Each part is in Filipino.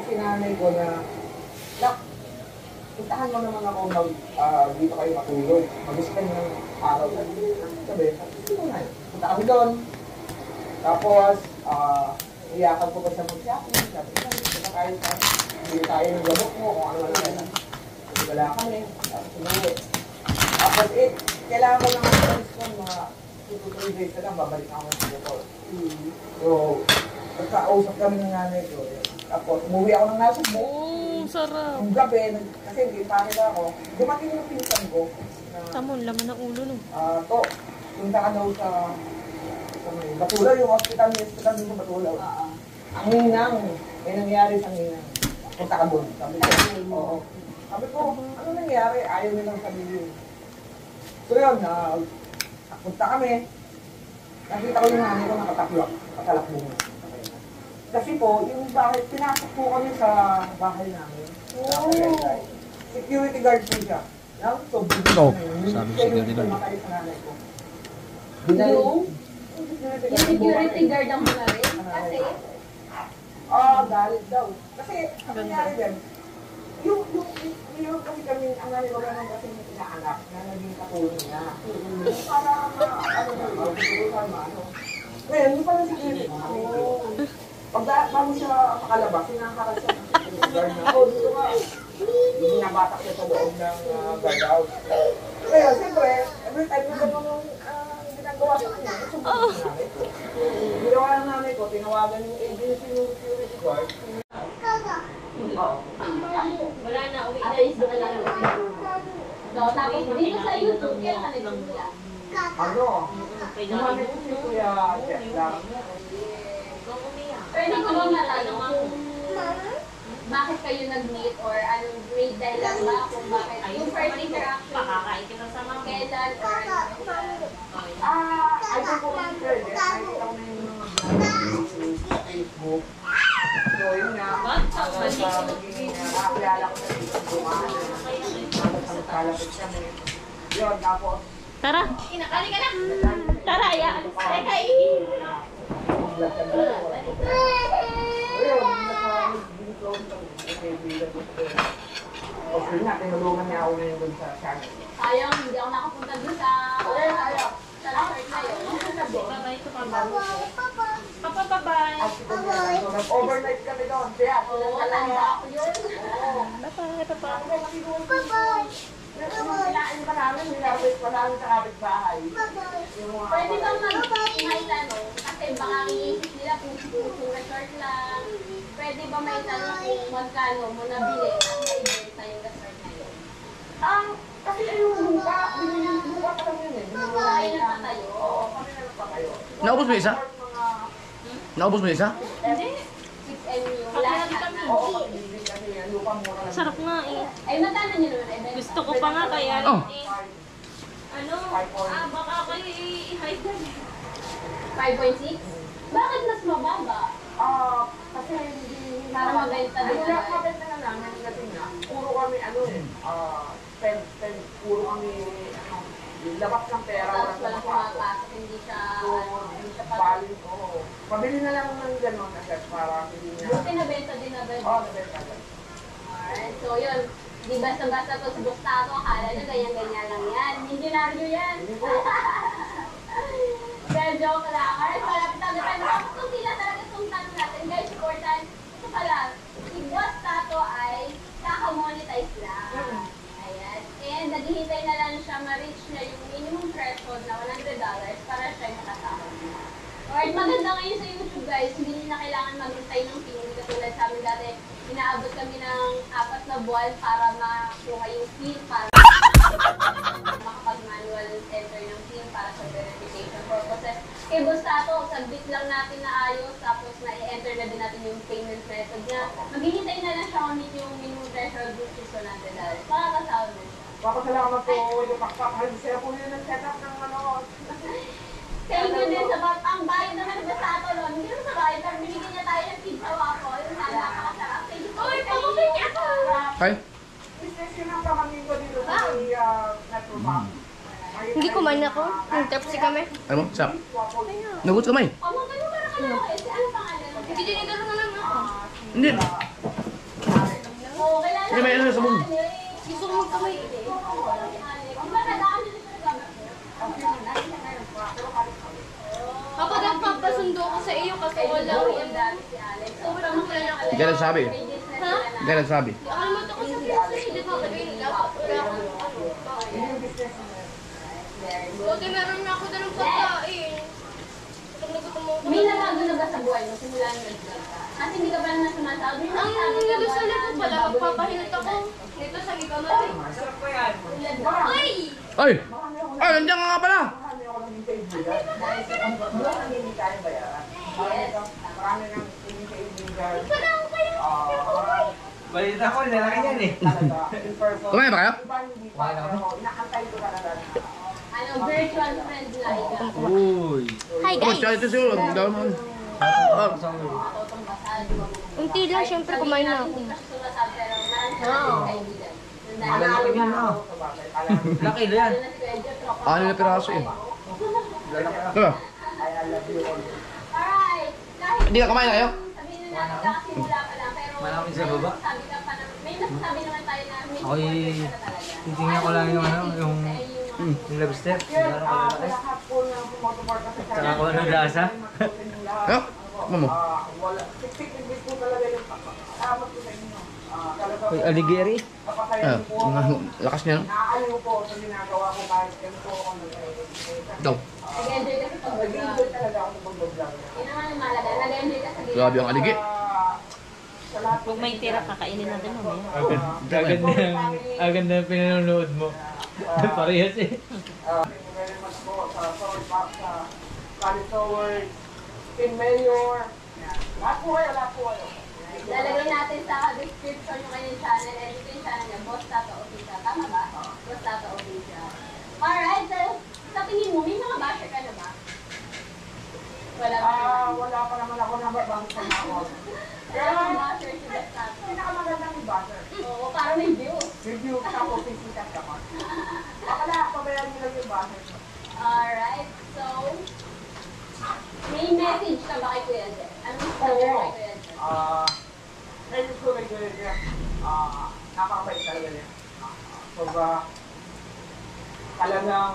sinanay ko na, nak, puntahan mo naman ako dito kayo matulog. Mag-spend ng araw. Sabi, sige na. Punta kami doon. Tapos, iyakan ko pa siya mag-shopping. Sabi, punta tayo sa hindi tayo ng gabok mo kung ano na. Wala kami. Tapos, umuwi. Tapos, kailangan ko lang ang friends ko mga 2 to 3 days na lang, babalik ako sa Bicol. So, nagkausap kami ng nanay ko. Tapos, umuwi ako ng nasa mo. Sarap. Yung gabi, kasi hindi pa nila ako, dumating yung pinsan ko. Tamon, laman ng ulo no. To, punta ka daw sa Batulaw, yung hospital sa Batulaw. Ang ninang, may nangyari sa ninang. Punta ka doon. Sabi ko, oo. Sabi ko, ano nangyari? Ayaw nilang sabihin. So yun, punta kami. Nakita ko yung nanay ko nakataklak, katalakbong na. Kasi po, yung bahay, pinasok po kami sa bahay namin. Security guard po siya. Sabi security guard. Yung security guard ang manari? Kasi? Galit daw. Kasi, ang nangyari din, yung kasi kami, ang nanay ko naman kasi yung pinaanak na naging katulong niya. Para ngayon, yung pala security guard. Bago siya makalabas, sinakaral siya ng security guard na, dito ka. Binabatak siya sa loob ng guardhouse. Kaya, siyempre, every time na gano'n yung ginagawa sa kanya, sumunod sa nanay ko. Ginawa ng nanay ko, tinawagan yung agency ng security guard. Wala na, uwi na yung sa lang. Tapos dito sa YouTube, kaya ka nagmumula. Gumamit ko si Kuya Jeff lang. Pwede ko ba matanong kung bakit kayo nag-meet or anong grade dahilan ba kung bakit yung first interaction Pakakain kita sa mga kailan or I think ko kasi sir, nakikita ko na yung mga vlog sa Facebook. So yun nga, nakakilala ko na dito bumaan. Kalapit kami. Yun, tapos Tara. Kinakali ka na! Tara, ya. Teka, okay nga, tinulungan niya ako ngayon doon sa channel. sayang, hindi ako nakapunta doon sa resort na yun. Babay ito pa ba? Papa, bye-bye. Overnight kami doon. Kaya, Oo, tanda ako yun. Bye-bye, papa. Nilain pa namin, nilabit pa namin sa kapitbahay. Pwede bang may tanong? Kasi baka iisip nila kung resort lang. Pwede ba may tanong kung magkano mo nabili at naibenta yung resort na yun? Kasi yung lupa, lupa pa lang yun eh. Kayo na tayo? Oo, kami na nagpatayo. Naubos mo isa? Naubos mo isa? Hindi. 6M yung lahat na. Oo, kasi kasi lupa mura lang. Sarap nga eh. Ay, matano nyo naman. Gusto ko pa nga kaya Oh. Ano? Baka kayo i-hide na. 5.6? Bakit mas mababa? Kasi hindi Para mabenta din Wala naman. mabenta na namin kasi nga, puro kami puro kami labas ng pera, Tapos walang walang pumapasok. pumapasok, hindi siya, So, hindi siya bali ko. Pabili na lang ng gano'n kasi para hindi niya. buti nabenta din na ba? Nabenta na. Alright, so yun. Di basta-basta to sa Buktato, akala nyo ganyan-ganyan lang yan. Milyonaryo yan. Pero joke lang. Alright, malapit na tayo. Tapos kung sila talaga itong tanong natin, guys, important. Ito pala, si Buktato ay kaka-monetize lang. Ayan. And naghihintay na lang siya ma-reach na yung minimum threshold na $100 para siya yung makasahod. Alright, maganda ngayon sa YouTube guys, hindi nyo na kailangan maghintay ng pin. Hindi katulad sa amin dati, inaabot kami ng 4 na buwan para makuha yung pin, para makapag-manual enter ng pin para sa verification purposes. Kay Bustato, sagbit lang natin na ayos, tapos na-enter na din natin yung payment method niya. Maghihintay na lang siya kung yung minimum threshold which is $100. Makakasahod na siya. Papasalamat po yung pakpak. Sila po yun ang setup ng Thank you din sa ang bayad naman ba sa ato nun? Hindi naman sa bayad, pero binigyan niya tayo ng pizza waffle. Yung napakasarap. Thank you so much. Pagpapin niya ako! Ay? business yun ang pamangin ko dito sa Metro Bank. Hindi kumain ako. Tapos kami. Ano mo? Sap? Naguts kamay? Magkano para ka lang? Ano pangalan? Hindi, nagkaroon na lang ako. Hindi. Hindi, may ano sa sabon. Gusto ko magkamay. Kung ba nadaan nyo sa gamit mo? Papa, nagpapasundo ko sa iyo kasi walang Yung dami si Alex. Sobrang wala ko. Hindi ka nagsabi. Ha? Hindi ka nagsabi. Nakalimutan ko sa Facebook, di ba? Sabihin nila, wala akong buti meron na ako doon ng pagkain. Pag nagutom mo ako. May nagago na ba sa buhay mo simula nung nag-vlog ka? Kasi hindi ka ba naman sumasahod? May Ang nasabi ka dito ba sa na likod pala, nagbago magpapahinot ako. Dito sa Ligamate. Masarap po yan. Ay! Ay! Ay, nandiyan ka nga pala! Marami ako naging kaibigan. Wala nang hindi kaya bayaran. Marami nang hindi kaibigan. Balita ko, lalaki yan eh. Talaga, in person. Kumain ba kayo? Iba hindi pa, pero inakantay ko talaga na Ano, virtual friend like ka. Uy. Hi Oh, tsaka ito siguro. Ang dami mo. Matutong basal. Unti lang, syempre kumain na ako. Hindi pa siya sumasahod, pero marami siya nating kaibigan. Nandang Malaki yan ah. sa bagay. Alam mo, Laki na yan. na si Kuya Jeff, tropa. Ano na piraso eh. lalaki na. Diba? I love you all. Alright. Kahit Hindi ka kumain na kayo? sabihin na natin kakasimula pa lang, pero Malaki sa baba. sabi ka pa naman, may nasasabi naman tayo na may Ako'y ka na talaga. titingnan ko lang yung ano, yung Yung love step. Yun, Gano'n kalalaki. lahat po ng sumusuporta sa channel. Tsaka kung ano lasa. Ano? Mamo. Wala. Siksik din po talaga yung salamat po sa inyo. Talagang Uy, aligiri. napasaya Ah, niyo po ako. lakas niya. No? Naaaliw po sa ginagawa ko kahit yan po ako Daw. nag-enjoy kasi pag nag-enjoy talaga ako sa pag-vlog. yun naman yung malaga, nag-enjoy ka sa ginagawa. Grabe ang aligi. Sa lahat Pag may tira, kakainin natin mamaya. Agad na pinanonood mo. Parehas eh. thank you very much po sa Sword Pop, sa Kali Sword, Team Mayor. Yan. Lahat po kayo. Lalagay natin sa description yung kanyang channel, and ito yung channel niya, Boss Tato Official. Tama ba? Boss Tato Official. Alright, so sa tingin mo, may mga basher ka na ba? Wala ba? Wala pa naman ako bago sa ako. Wala bang basher si Boss Tato? Pinakamagandang ni Butter. Oo, parang may views. Review ka po, sisikat ka pa. Akala, pabayaan nyo lang yung Butter. Alright, so may message ka ba kay Kuya Jeff? Anong message mo kay Kuya Jeff? Medyo ko kay Kuya Jeff. Napakabait talaga niya. Talagang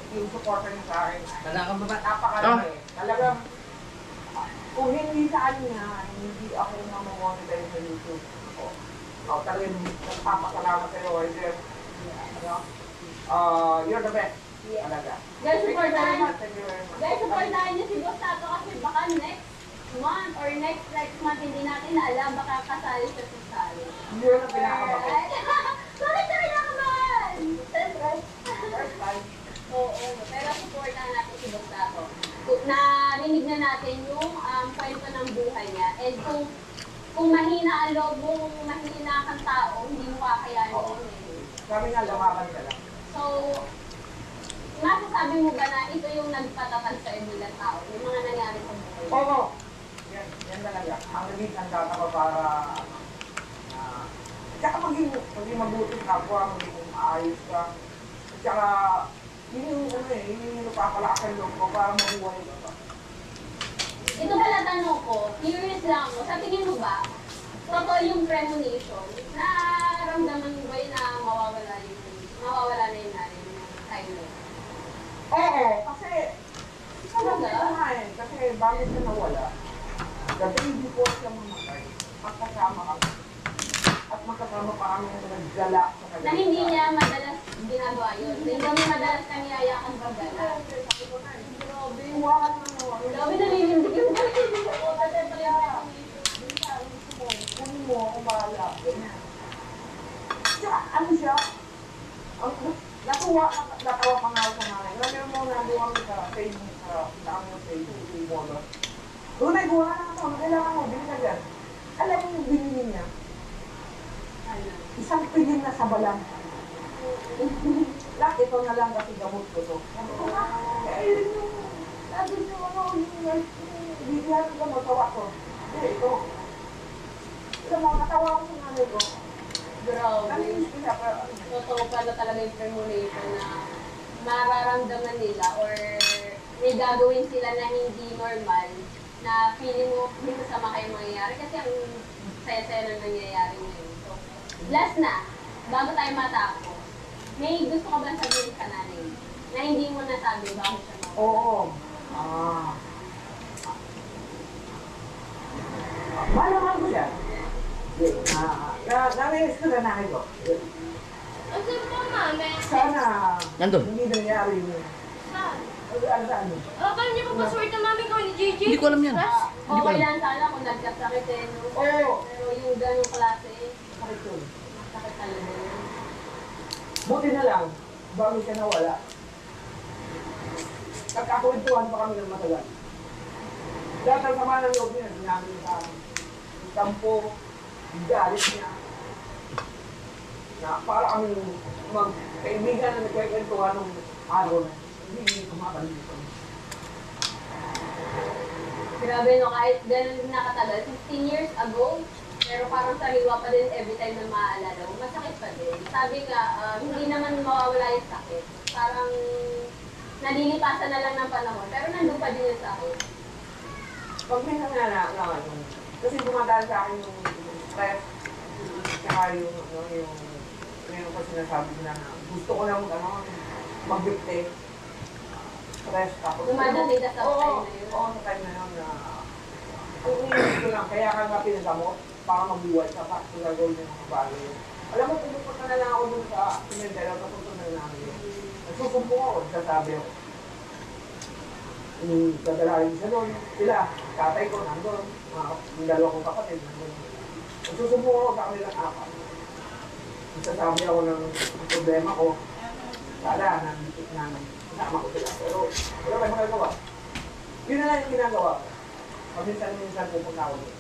yung supporter niya sa akin. Talagang baba. Napakalaki. Talagang, kung hindi sa kanya, hindi ako mamamonetize sa YouTube. Talagang nagpapasalamat sa'yo, Kuya Jeff. You're the best. Talaga. Guys, supportahan. Thank you very much. Guys, supportahan niyo si Boss Tato kasi baka next month or next month hindi natin na alam, baka kasali siya sa sali. Yun ang pinakabakit. Bakit ka kinakabahan? First time. Oo, pero supportahan natin si Boss Tato. Narinig na natin yung kwento ng buhay niya. And kung mahina ang loob mo, mahina kang tao, hindi mo kakayanin yun eh. Sabi nga, lumaban ka lang. So, masasabi mo ba na ito yung nagpatatag sa bilang tao? Yung mga nangyari sa buhay? Oo. Yan talaga. Ang naging ang data ko para tsaka maging mabuti kapwa, maging maayos ka. Tsaka, yun yung napapalakas ang loob ko para mabuhay ka. Ito pala tanong ko, curious lang ako, sa tingin mo ba, totoo yung premonition, naramdaman mo ba yun na mawawala na yung nanay mo time na yun? Oo, kasi kasi bakit siya nawala? The day before siya mamatay, magkasama kami. At magkasama pa kami naggala sa kanya. Na hindi niya madalas ginagawa yun. Hindi kami madalas kaniyayakan paggala. Grabe, huwakan naman nawala. Grabe nalilindig yung Kunin mo ako bahala. Tsaka, ano siya? Natawa pa nga ako sa nanay. Alam mo, nabuwang sa Facebook, sa aming Facebook, mo. Tunay, buha na ako. Kailangan mo, bilhin na dyan. Alam mo yung binili niya? Isang piling na sa balang. Lak, ito na lang kasi gamot ko to. Eh, sabi niyo, bigyan ko matawa ko. Ito. Alam mo, natawa ko sa nanay ko. Grabe. Nalinis ko siya, pero Totoo pala talaga yung premonition na mararamdaman nila or may gagawin sila na hindi normal na feeling mo may masama kayong mangyayari kasi ang saya-saya na nangyayari ngayon. So, Last na, bago tayo matapos, may gusto ka ba sabihin sa nanay na hindi mo nasabi bago siya mawala? Oo. Mahal ko siya. Naminis ko na nanay ko. Ang simple namin. Sana Nandun. hindi nangyari yun. Saan? Saan? Paano niyo pa password ng mami ko ni JJ? Hindi ko alam yan. Hindi ko Okay alam. lang sana kung nagkasakit eh, no? Oo. Pero yung ganong klase, Bakit yun? sakit talaga yun. Buti na lang, bago siya nawala. Nagkakwentuhan pa kami ng matagal. Lahat ng sama ng loob niya, sinabi niya sa akin. Yung tampo, yung galit niya. Na para kami magkaibigan na nagkakwentuhan ng araw na hindi kumakalimutan dito. Grabe no, kahit ganun din nakatagal, 15 years ago, pero parang sariwa pa din every time na maaalala mo, masakit pa din. Sabi nga, hindi naman mawawala yung sakit. Parang nalilipasan na lang ng panahon, pero nandun pa din yung sakit. Pag may nangyala na kasi dumadaan sa akin yung stress, saka yung ngayon ko sinasabi nila na gusto ko lang mag-dictate. Stress, tapos Dumadating ka sa time na yun. Oo, sa time na yun na ang iniisip ko lang, kaya ka nga pinagamot para mabuhay ka pa, kung gagawin yung mga bagay. Alam mo, pumupunta na lang ako dun sa Pimentel, napunta na namin yun. Nagsusumpong ako, sasabi ako. Dadalahin siya doon, sila, tatay ko nandun, yung dalawa kong kapatid nandun. Nagsusumpong ako sa kanilang apat. Sasabi ako ng problema ko, sana nandito namin, kasama ko sila. Pero wala kayo magagawa. Yun na lang yung ginagawa ko. Paminsan-minsan pupunta ako doon.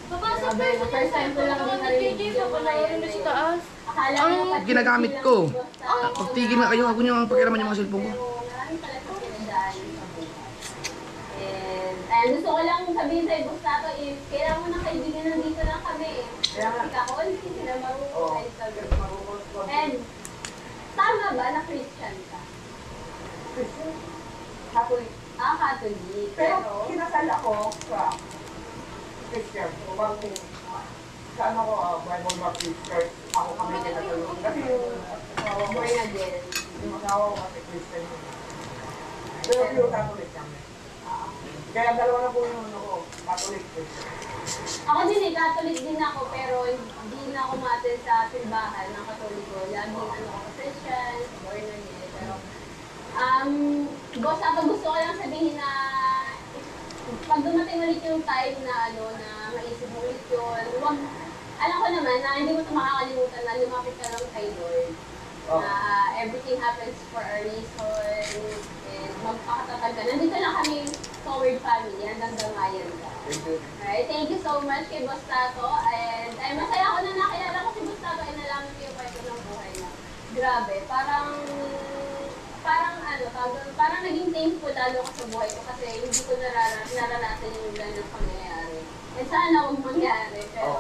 Papasok Grabe, pa first time ko lang ni narinig JJ, yung papalayarin na sa taas. Akala Ang mo pati ginagamit lang ko. yung basta- Pagtigil na kayo, ako niyo ang pagkiraman yung mga cellphone ko. Pero maraming pala sa pinagdaanan sa buhay. And ayun, gusto ko lang sabihin sa'yo, Gustavo, if kailangan mo ng kaibigan, nandito lang kami. Kaya nga. Si Kakon, sila Oo, marunong sabi. marunong ko. And tama ba na Christian ka? Catholic. Catholic. Pero Pero, kinasal ako sa Christian. So, bakit sa ano ko, Bible Baptist Church, ako kami kinasal. Kasi yung asawa ko, born again. yung asawa ko kasi Christian yun. Pero pure Catholic kami. Kaya dalawa na po yung ano ko, Catholic Christian. Ako din eh, Catholic din ako, pero hindi na ako ma-attend sa simbahan ng Katoliko. Laging ano ako, Christian, born again. Pero, boss, ako gusto ko lang sabihin na pag dumating ulit yung time na ano, na maisip mo ulit yun, wag, alam ko naman na hindi mo ito makakalimutan na lumapit ka lang kay Lord. Oh. Na everything happens for a reason, and magpakatatag ka. Nandito lang kami, Forward Family, hanggang damayan ka. Thank you. Alright, thank you so much kay Boss Tato. And ay masaya ako na nakilala ko si Boss Tato and nalaman ko yung kwento ng buhay niya. Grabe, parang parang naging thankful lalo ko sa buhay ko kasi hindi ko naranasan yung ganang pangyayari. And sana huwag mangyari. Pero,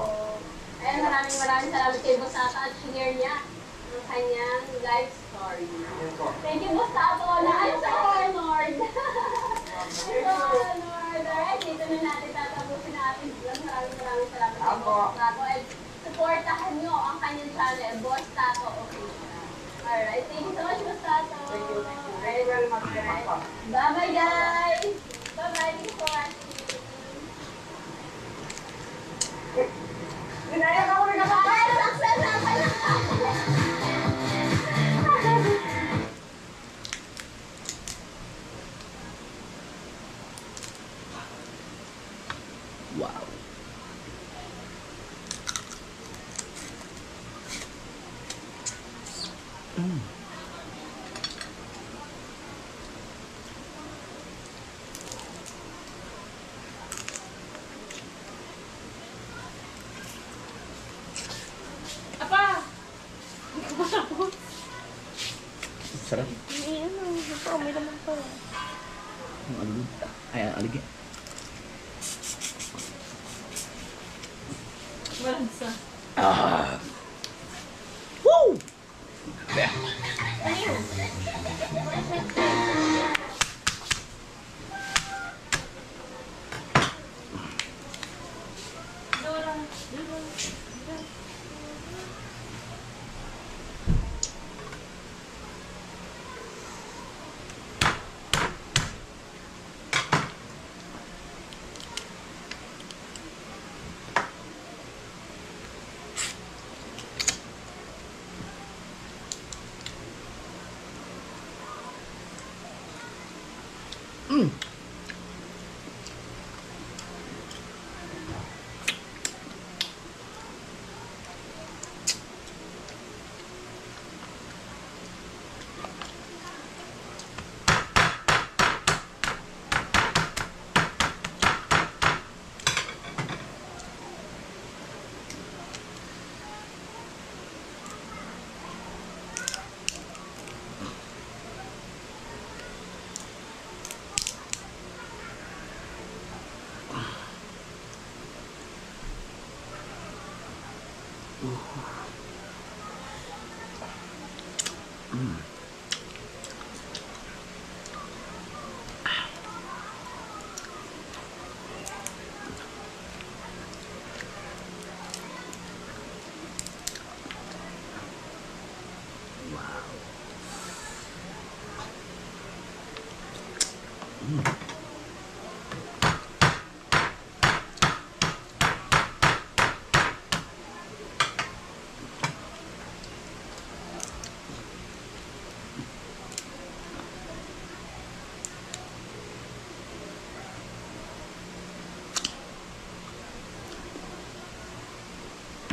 ayun, maraming salamat kay Boss Tato at share niya ang kanyang life story. Yan po. Thank you, Boss Tato. I'm so honored. I'm so honored. Alright, dito na natin tatapusin ang ating vlog. Maraming salamat kay Boss Tato. And supportahan nyo ang kanyang channel, Boss Tato Official. Alright, thank you so much, Boss Tato. Thank you. Thank you very much. Bye-bye, guys. Bye-bye. Thank you for watching. Ginayak ako rin ako. Bye! Success na pala! Wow. Apa! Hindi ko pa tapos. Sarap. Hindi, ano, napaamoy naman pa. Ang aligi. Ay, ang aligi. Malansa. Ah. Woo! Yeah. Ano yun? Dora.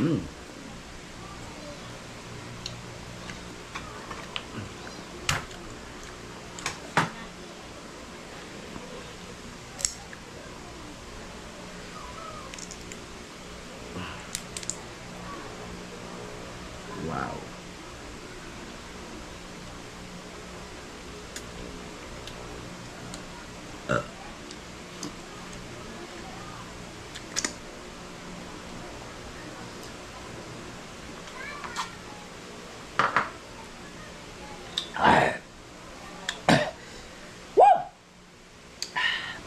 Mm. Wow.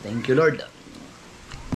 Thank you, Lord.